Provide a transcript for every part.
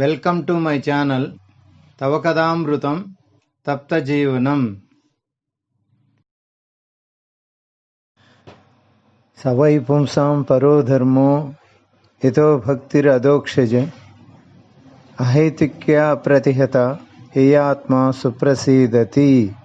Welcome to my channel Tavakadamrutam Tapta Jeevanam. Savai pumsam paro dharmo ito bhaktir adokshaj ahaitikya pratihata eyatma suprasidati.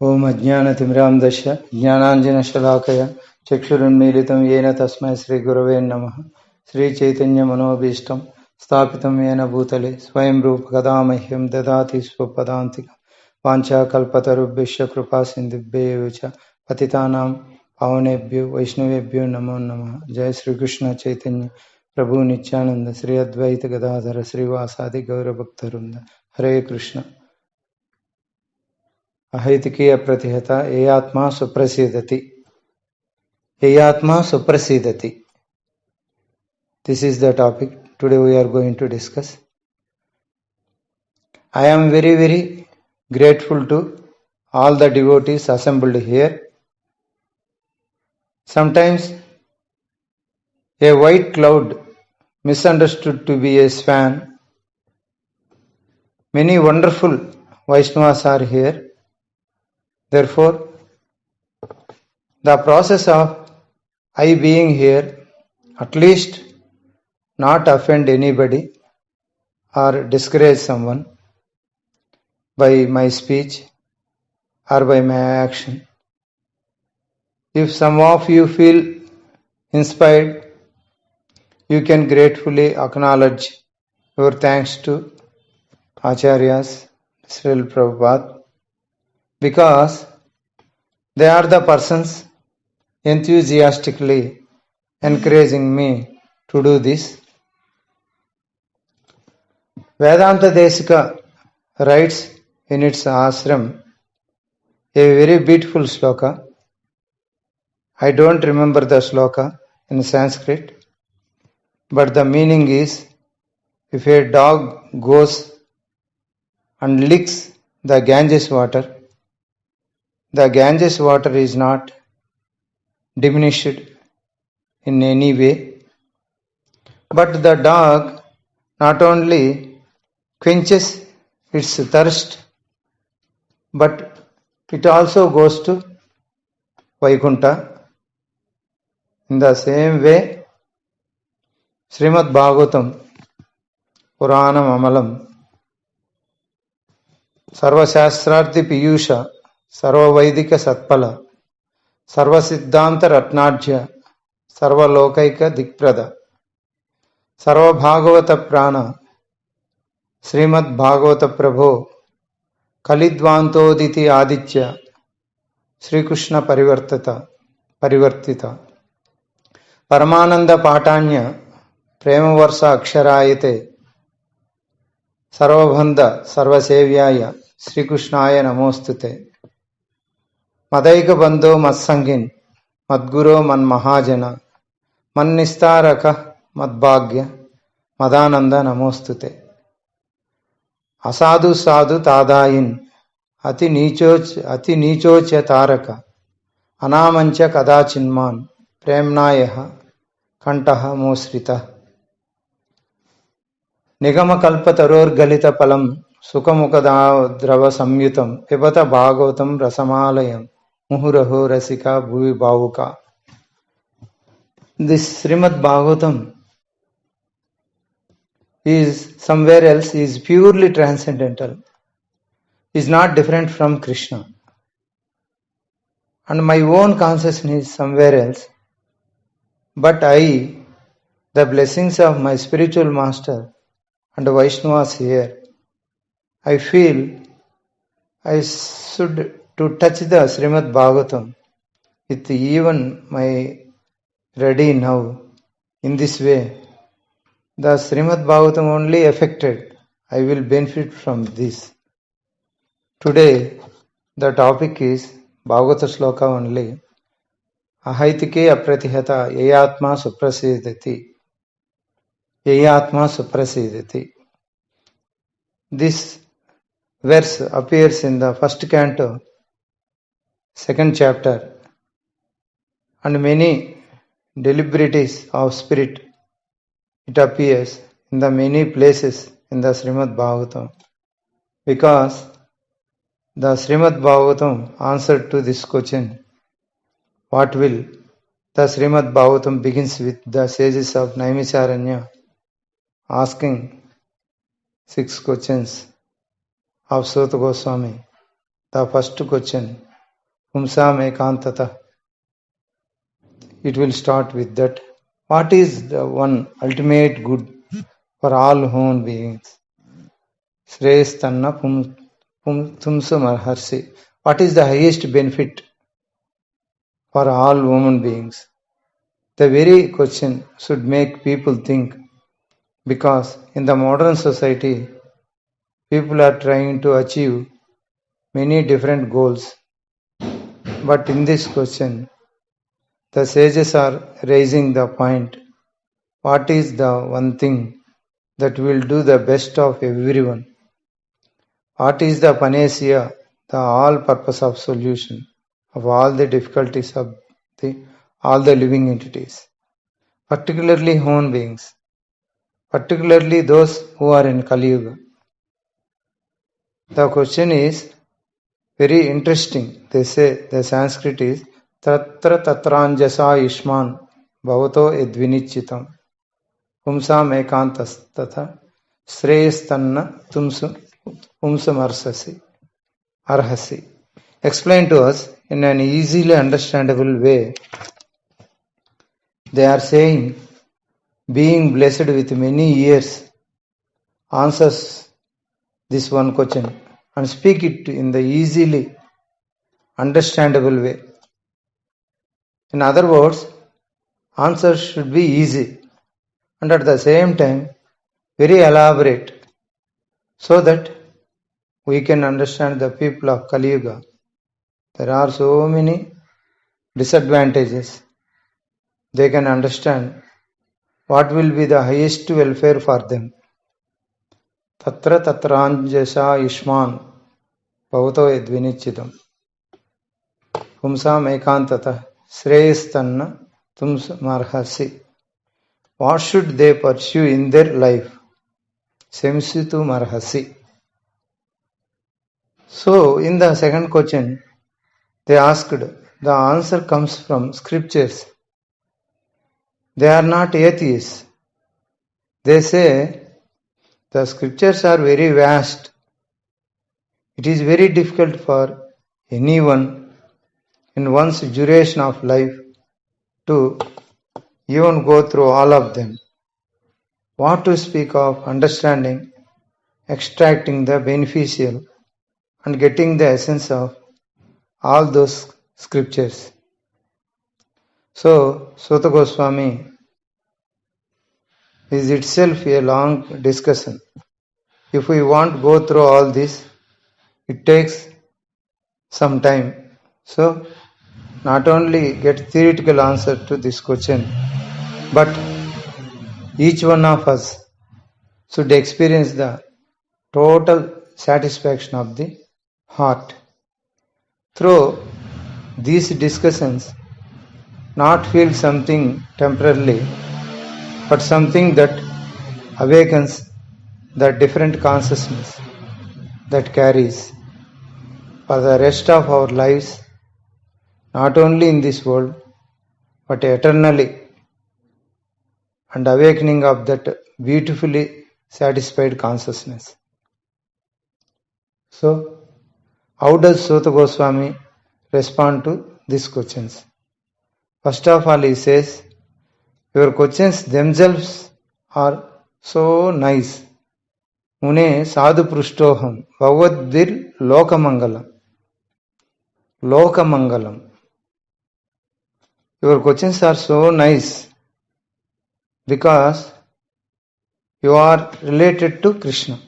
ओम अज्ञानतिमिरान्धस्य ज्ञानाञ्जनशलाकया चक्षुरुन्मीलितं येन तस्मै श्रीगुरवे नमः। श्रीचैतन्यमनोभीष्टं स्थापितं येन भूतले स्वयं रूपकदा मह्यं ददाति स्वपदान्तिकं। वाञ्छाकल्पतरुभ्यश्च कृपासिन्धुभ्येव च पतितानां पावनेभ्यो वैष्णवेभ्यो नमो नमः। जय श्री कृष्ण चैतन्य प्रभु नित्यानंद श्री अद्वैत गदाधर श्रीवासादि गौरभक्तवृंद। हरे Krishna. अहैतिकीय प्रतिहता एयात्मा सुप्रसीदति. Eyatma suprasidati. This is the topic today we are going to discuss. I am very grateful to all the devotees assembled here. Sometimes a white cloud misunderstood to be a swan. Many wonderful Vaishnavas are here. Therefore, the process of I being here, at least not offend anybody or discourage someone by my speech or by my action. If some of you feel inspired, you can gratefully acknowledge your thanks to Acharyas, Srila Prabhupada, because they are the persons enthusiastically encouraging me to do this. Vedanta Desika writes in its ashram a very beautiful sloka. I don't remember the sloka in Sanskrit, but the meaning is, if a dog goes and licks the Ganges water is not diminished in any way, but the dog not only quenches its thirst, but it also goes to Vaikuntha. In the same way, Srimad Bhagavatam Puranam Amalam Sarva Shastrarthi Piyusha Sarva Vaidika Satpala Sarva Siddhanta Ratnajya Sarva Lokaika Dikprada Sarva Bhagavata Prana Srimad Bhagavata Prabho Kalidvantoditi Aditya Sri Krishna Parivartita Paramananda Patanya Premavarsa Aksharayate Sarvabhandha Sarvasevyaya Sri Krishnaya Namostute Madaika Bandho Matsangin Madguro Manmahajana Mannistaraka Madbhagya Madananda Namostute Asadu Sadhu Tadayin Ati Nichocha Taraka Anamancha Kadachinman Premnayaha Kantaha Mosrita Nigama Kalpataror Galita Palam Sukamukada Drava Samyutam Pibata Bhagavatam Rasamalayam Muhuraho Rasika Bhuvi Bhavuka. This Srimad Bhagavatam is somewhere else, is purely transcendental, is not different from Krishna. And my own consciousness is somewhere else. But I, the blessings of my spiritual master and Vaishnavas here, I feel I should to touch the Srimad Bhagavatam with even my ready now. In this way, the Srimad Bhagavatam only affected, I will benefit from this. Today, the topic is Bhagavata Shloka only. Ahaitike apratihata eyatma suprasidati. Eyatma suprasidati. This verse appears in the first canto, second chapter, and many deliberaties of spirit. It appears in the many places in the Srimad Bhagavatam, because the Srimad Bhagavatam answered to this question, what will? The Srimad Bhagavatam begins with the sages of Naimisharanya asking 6 questions of Sota Goswami. The first question, Pumsam Ekantata. It will start with that. What is the one ultimate good for all human beings? Sreyastanna Tumsamarharsi. What is the highest benefit for all human beings? The very question should make people think, because in the modern society, people are trying to achieve many different goals. But in this question, the sages are raising the point, what is the one thing that will do the best of everyone? What is the panacea, the all-purpose of solution of all the difficulties of all the living entities, particularly human beings, particularly those who are in Kali Yuga? The question is very interesting. They say the Sanskrit is Tatra Tatranjasa Ishman Bhavato Edvinichitam Pumsam Ekantas Tatha Sreyastanna Pumsam Arhasi. Explain to us in an easily understandable way. They are saying, being blessed with many years answers this one question and speak it in the easily understandable way. In other words, answers should be easy and at the same time very elaborate, so that we can understand the people of Kali Yuga. There are so many disadvantages. They can understand what will be the highest welfare for them. Tatra Tatranjasa Ishman Bhavato Edvinichitam Pumsam Ekantata Sreyastanna Tumsamarhasi. What should they pursue in their life? Semsitu Marhasi. So, in the second question, they asked, the answer comes from scriptures. They are not atheists. They say, the scriptures are very vast. It is very difficult for anyone in one's duration of life to even go through all of them. What to speak of understanding, extracting the beneficial and getting the essence of all those scriptures. So, Sota Goswami is itself a long discussion. If we want to go through all this, it takes some time. So, not only get theoretical answer to this question, but each one of us should experience the total satisfaction of the heart. Through these discussions, not feel something temporarily, but something that awakens the different consciousness that carries for the rest of our lives, not only in this world, but eternally, and awakening of that beautifully satisfied consciousness. So, how does Sota Goswami respond to these questions? First of all, he says, your questions themselves are so nice. Mune sadhu prushtoham bhagavad lokamangalam. Lokamangalam. Your questions are so nice because you are related to Krishna.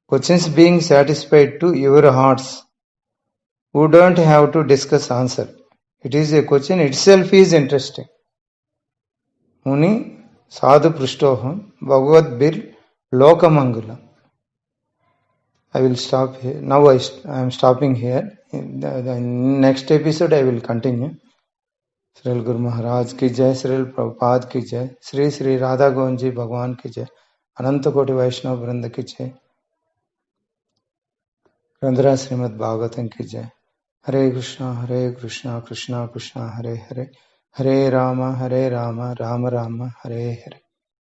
Questions being satisfied to your hearts, who don't have to discuss answer. It is a question itself is interesting. Muni sadhu prushtoham bhagavad Lokamangala. I will stop here. Now I am stopping here. In the next episode I will continue. Srila Guru Maharaj की जय, श्रील प्रभुपाद की जय, श्री श्री राधा गोविंद जी भगवान की जय, अनंत कोटि वैष्णव वृंद की जय, ग्रंथराज श्रीमद् भागवतम की जय। हरे कृष्णा कृष्णा कृष्णा हरे हरे, हरे राम राम राम हरे हरे।